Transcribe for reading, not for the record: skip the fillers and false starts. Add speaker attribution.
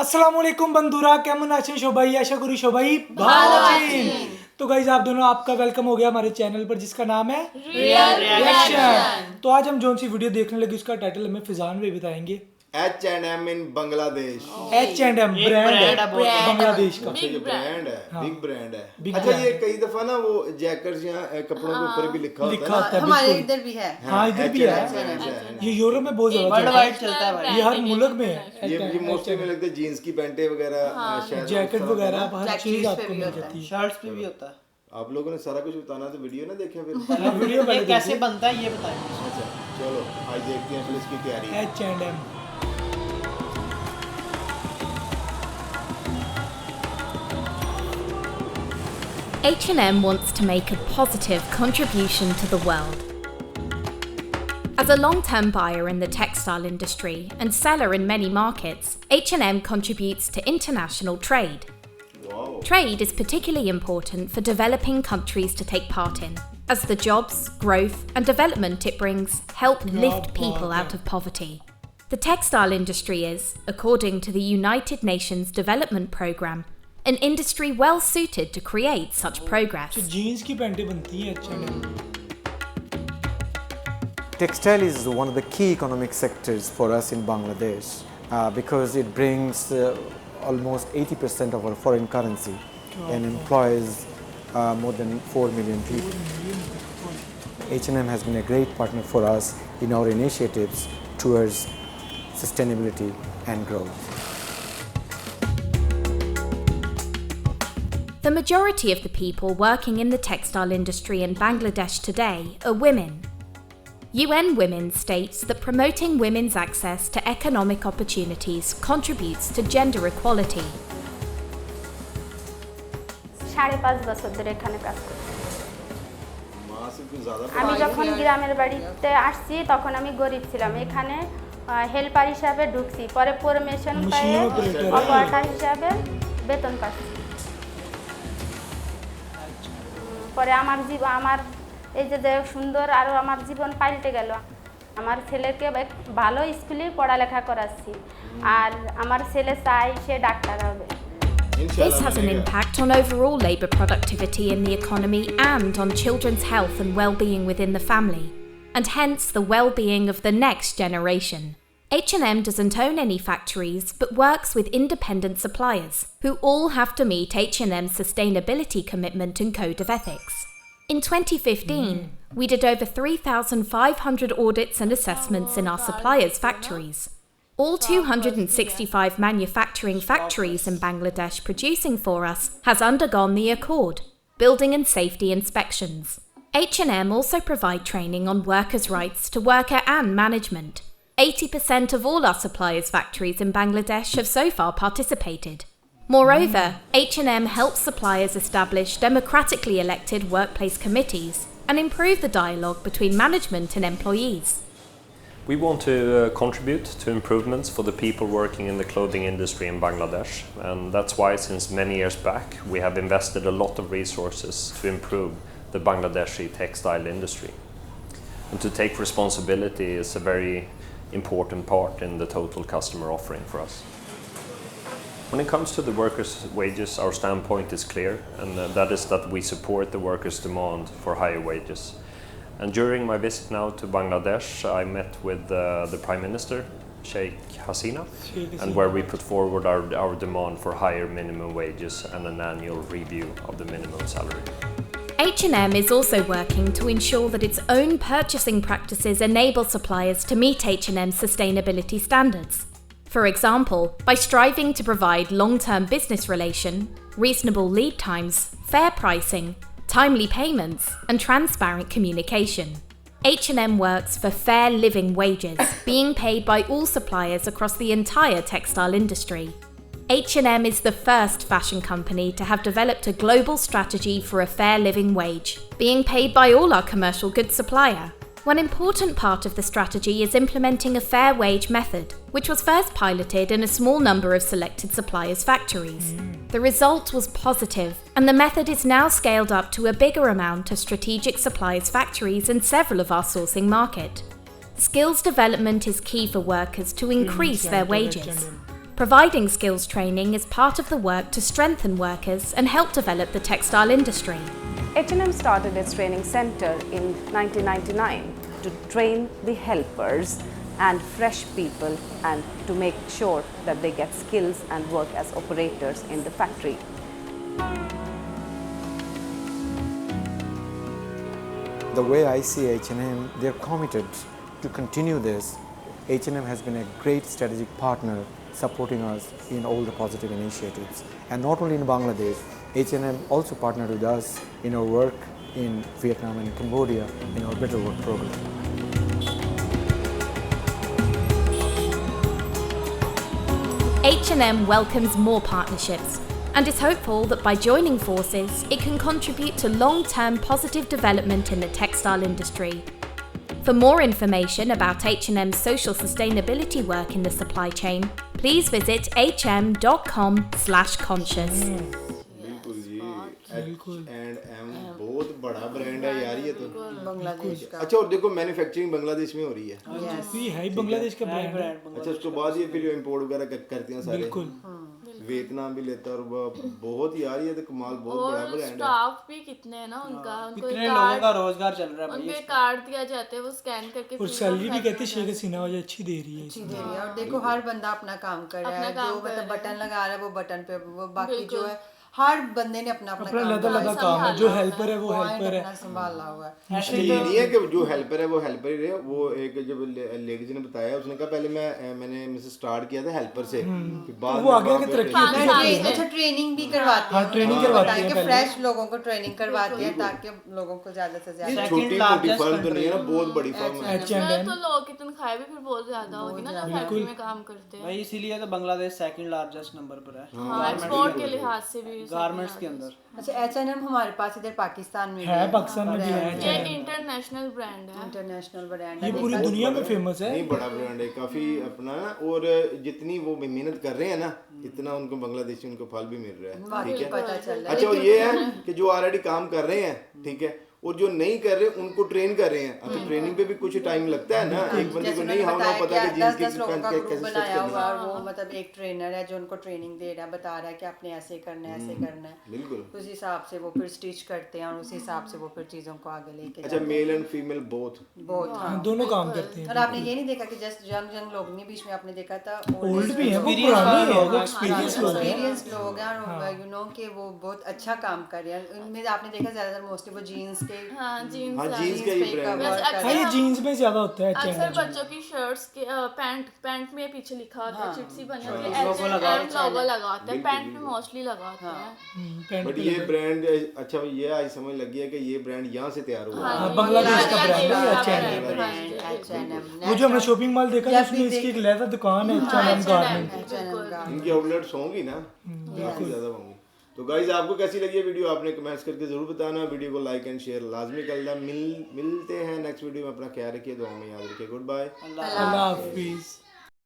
Speaker 1: আসসালামু আলাইকুম বন্ধুরা, কেমন আছেন সবাই? আশা করি সবাই ভালো আছেন। तो गाइस आप दोनों आपका वेलकम हो गया हमारे चैनल पर जिसका नाम है रियल रिएक्शन। तो आज हम जो सी वीडियो देखने लगे उसका टाइटल हमें फिजान भी बताएंगे।
Speaker 2: H&M इन बांग्लादेश।
Speaker 1: H&M ब्रांड है बांग्लादेश का,
Speaker 2: ये ब्रांड है, बिग ब्रांड है।
Speaker 1: Big
Speaker 2: अच्छा
Speaker 1: brand
Speaker 2: ये कई दफा ना वो जैकेट्स या कपड़ों के ऊपर भी लिखा होता है ना।
Speaker 3: हमारे इधर भी है।
Speaker 1: हाँ इधर भी है। ये यूरोप में बहुत ज्यादा
Speaker 3: चलता है भाई।
Speaker 1: ये हर मुल्क में है।
Speaker 2: ये मोस्टली में लगता है जीन्स की पैंटें वगैरह शायद
Speaker 1: जैकेट वगैरह हर चीज आपको मिल जाती है।
Speaker 3: शर्ट्स पे भी होता है।
Speaker 2: आप लोगों ने सारा कुछ बताना तो वीडियो ना देखे फिर।
Speaker 1: वीडियो
Speaker 3: ये कैसे बनता है ये बताएं।
Speaker 2: अच्छा चलो आज देखते हैं फिर इसकी तैयारी।
Speaker 1: H&M
Speaker 4: H&M wants to make a positive contribution to the world. As a long-term buyer in the textile industry and seller in many markets, H&M contributes to international trade.
Speaker 2: Wow.
Speaker 4: Trade is particularly important for developing countries to take part in, as the jobs, growth and development it brings help lift people out of poverty. The textile industry is, according to the United Nations Development Programme, an industry well suited to create such progress.
Speaker 1: तो jeans की पैंटें बनती हैं H&M।
Speaker 5: Textile is one of the key economic sectors for us in Bangladesh because it brings almost 80% of our foreign currency and employs more than 4 million people. H&M has been a great partner for us in our initiatives towards sustainability and growth.
Speaker 4: The majority of the people working in the textile industry in Bangladesh today are women. UN Women states that promoting women's access to economic opportunities contributes to gender equality.
Speaker 6: 5.5 বছর ধরে এখানে কাজ করছি।
Speaker 2: माँ से कुछ ज्यादा
Speaker 6: আমি যখন গ্রামের বাড়িতে আসছি তখন আমি গরিব ছিলাম। এখানে হেল্পার হিসাবে ঢুকছি, পরে প্রমোশন পেয়ে অপারেটর হিসাবে বেতন পাচ্ছি। পরে আমার এই যে সুন্দর আরো আমার জীবন পাল্টে গেল। আমার ছেলেকে ভালো স্কুলে পড়ালেখা করাচ্ছি আর আমার ছেলে চাই সে ডাক্তার হবে।
Speaker 4: This has an impact on overall labour productivity in the economy and on children's health and well-being within the family, and hence the well-being of the next generation. H&M doesn't own any factories but works with independent suppliers who all have to meet H&M's sustainability commitment and code of ethics. In 2015, we did over 3,500 audits and assessments in our suppliers' factories. All 265 manufacturing factories in Bangladesh producing for us has undergone the Accord, building and safety inspections. H&M also provide training on workers' rights to worker and management. 80% of all our suppliers' factories in Bangladesh have so far participated. Moreover, H&M helps suppliers establish democratically elected workplace committees and improve the dialogue between management and employees.
Speaker 7: We want to contribute to improvements for the people working in the clothing industry in Bangladesh, and that's why since many years back we have invested a lot of resources to improve the Bangladeshi textile industry. And to take responsibility is a very important part in the total customer offering for us. When it comes to the workers' wages, our standpoint is clear, and that is that we support the workers' demand for higher wages. And during my visit now to Bangladesh, I met with the Prime Minister, Sheikh Hasina, and where we put forward our demand for higher minimum wages and an annual review of the minimum salary.
Speaker 4: H&M is also working to ensure that its own purchasing practices enable suppliers to meet H&M's sustainability standards. For example, by striving to provide long-term business relation, reasonable lead times, fair pricing, timely payments, and transparent communication. H&M works for fair living wages, being paid by all suppliers across the entire textile industry. H&M is the first fashion company to have developed a global strategy for a fair living wage, being paid by all our commercial goods supplier. One important part of the strategy is implementing a fair wage method, which was first piloted in a small number of selected suppliers' factories. The result was positive, and the method is now scaled up to a bigger amount of strategic suppliers' factories in several of our sourcing market. Skills development is key for workers to increase their wages. Providing skills training is part of the work to strengthen workers and help develop the textile industry.
Speaker 8: H&M started its training center in 1999 to train the helpers and fresh people and to make sure that they get skills and work as operators in the factory.
Speaker 5: The way I see H&M, they're committed to continue this. H&M has been a great strategic partner supporting us in all the positive initiatives. And not only in Bangladesh, H&M also partnered with us in our work in Vietnam and Cambodia in our Better Work program.
Speaker 4: H&M welcomes more partnerships and is hopeful that by joining forces, it can contribute to long-term positive development in the textile industry. For more information about H&M's social sustainability work in the supply chain, please visit hm.com/conscious.
Speaker 2: बिल्कुल जी H&M बहुत बड़ा brand है यार ये तो
Speaker 3: बांग्लादेश का।
Speaker 2: अच्छा और देखो मैन्युफैक्चरिंग बांग्लादेश में हो रही है
Speaker 1: ये है ही बांग्लादेश का ब्रांड है।
Speaker 2: अच्छा उसके बाद ये फिर इंपोर्ट वगैरह करते हैं सारे
Speaker 1: बिल्कुल
Speaker 2: वियतनाम भी लेता है और वो बहुत यार ये तो कमाल बहुत बड़ा
Speaker 9: और
Speaker 2: ब्रांड है
Speaker 9: स्टाफ भी कितने हैं ना उनका, उनको
Speaker 3: कितने
Speaker 9: एक
Speaker 3: लोगों का
Speaker 9: कार्ड
Speaker 3: रोजगार चल रहा है भाई
Speaker 9: उनको
Speaker 3: इस
Speaker 9: एक कार्ड दिया जाता है, वो स्कैन करके
Speaker 1: और
Speaker 9: फिर
Speaker 1: सैलरी भी
Speaker 9: वो
Speaker 1: कहते हैं
Speaker 9: फैक्ट्री
Speaker 1: शेख हसीना वाली अच्छी दे रही है
Speaker 3: अच्छी दे रही है। और देखो हर बंदा अपना काम कर रहा है,
Speaker 9: अपना काम
Speaker 3: जो
Speaker 9: कर
Speaker 3: मतलब
Speaker 9: रहा है।
Speaker 3: बटन लगा रहा है वो बटन पे, वो बाकी जो
Speaker 9: बिल्कुल।
Speaker 3: है हर बंदे ने अपना अपना
Speaker 1: अपना
Speaker 3: काम
Speaker 1: लगा लगा काम है, जो हेल्पर है वो
Speaker 3: पॉइंट
Speaker 1: हेल्पर
Speaker 3: अपना
Speaker 1: है।
Speaker 3: संभाला हुआ है।
Speaker 2: ऐसे ये नहीं है कि जो हेल्पर है वो हेल्पर ही रहे। वो एक जब लेडीज ने बताया उसने कहा पहले मैंने मुझसे स्टार्ट किया था हेल्पर से फिर बाद
Speaker 1: वो
Speaker 2: में
Speaker 1: आगे
Speaker 2: वहाँ
Speaker 1: आगे
Speaker 2: पे
Speaker 1: तरक्की
Speaker 2: ट्रेनिंग-
Speaker 1: होती जाती है।
Speaker 3: अच्छा ट्रेनिंग भी करवाते हैं,
Speaker 1: हाँ, ट्रेनिंग करवाती है
Speaker 3: ताकि
Speaker 1: पहले।
Speaker 3: फ्रेश लोगों को ट्रेनिंग करवाती है ताकि लोगों को ज्यादा से
Speaker 2: ये
Speaker 3: ज्यादा
Speaker 2: छोटी मोटी फर्म तो नहीं है ना, बहुत बड़ी फर्म है।
Speaker 9: इसमें तो लोगों की तनख्वाह भी फिर बहुत ज्यादा होगी ना जो फैक्ट्री में काम करते हैं।
Speaker 3: भाई इसीलिए तो बांग्लादेश सेकंड लार्जेस्ट नंबर पर है
Speaker 9: हाँ, एक्सपोर्ट के लिहाज से भी
Speaker 3: गारमेंट्स के अंदर। अच्छा H&M हमारे पास इधर पाकिस्तान में
Speaker 1: है, पाकिस्तान में भी है
Speaker 9: ये
Speaker 1: H&M।
Speaker 9: इंटरनेशनल ब्रांड है।
Speaker 3: इंटरनेशनल ब्रांड
Speaker 1: ये पूरी दुनिया में फेमस है।
Speaker 2: नहीं बड़ा ब्रांड है काफी अपना ना, और जितनी वो मेहनत कर रहे हैं ना इतना उनको बांग्लादेशी उनको फल भी मिल रहा है। ठीक है
Speaker 3: पता चल रहा है।
Speaker 2: अच्छा और ये है कि जो ऑलरेडी काम कर रहे हैं ठीक है और जो नहीं कर रहे उनको ट्रेन कर रहे हैं। अब तो ट्रेनिंग पे भी कुछ टाइम लगता है ना, एक बंदे को नहीं होना पता कि जीन्स की
Speaker 3: 10 लोगों का
Speaker 2: पैंट
Speaker 3: ग्रुप
Speaker 2: कैसे स्टिच
Speaker 3: बनाया
Speaker 2: करनी
Speaker 3: हुआ
Speaker 2: है।
Speaker 3: और वो मतलब एक ट्रेनर है जो उनको ट्रेनिंग दे रहा है, बता रहा है कि आपने ऐसे करना है ऐसे करना है।
Speaker 2: बिल्कुल।
Speaker 3: उस हिसाब से वो फिर स्टिच करते हैं और उस हिसाब से वो फिर चीज़ों को आगे लेके
Speaker 2: अच्छा मेल एंड फीमेल बोथ
Speaker 3: बहुत हाँ
Speaker 1: दोनों काम करते हैं।
Speaker 3: और आपने ये नहीं देखा कि जस्ट यंग यंग लोग नहीं, बीच में आपने देखा था
Speaker 1: ओल्ड भी है, वो पुराने हैं, वो एक्सपीरियंस लोग हैं।
Speaker 3: एक्सपीरियंस लोग हैं और यू नो कि वो बहुत अच्छा काम कर रहे हैं। उनमें आपने देखा ज्यादातर मोस्टली वो जीन्स के
Speaker 9: हाँ जीन्स
Speaker 2: हाँ जीन्स का ही ब्रांड है।
Speaker 1: हाँ ये जीन्स में ज्यादा होता है
Speaker 9: अक्सर
Speaker 1: H&M।
Speaker 9: बच्चों की शर्ट्स के पैंट में पीछे लिखा होता है, चिट्सी बनी होती है,
Speaker 3: लोगो लगा
Speaker 9: H&M लोगो लगा होता है, पैंट में मोस्टली लगा होता है।
Speaker 1: पैंट
Speaker 2: बट
Speaker 1: पे
Speaker 2: ये
Speaker 1: लगा-
Speaker 2: ब्रांड अच्छा ये आज समझ लग गया कि ये ब्रांड यहाँ से तैयार हुआ है।
Speaker 1: हाँ, बांग्लादेश का ब्रांड है ये
Speaker 9: बांग्लादेश का
Speaker 1: H&M।
Speaker 9: ब्रांड है।
Speaker 3: H&M
Speaker 1: वो जो हमने शॉपिंग मॉल देखा था उसमें इसकी एक लहदा दुकान है H&M गारमेंट।
Speaker 2: इनकी आउटलेट्स होंगी ना काफी ज्यादा होंगी। तो गाइज आपको कैसी लगी ये वीडियो आपने कमेंट्स करके जरूर बताना। वीडियो को लाइक एंड शेयर लाजमी करना। मिलते हैं नेक्स्ट वीडियो में। अपना ख्याल रखिए, दुआ में याद रखिए। Goodbye.
Speaker 1: अल्लाह हाफिज।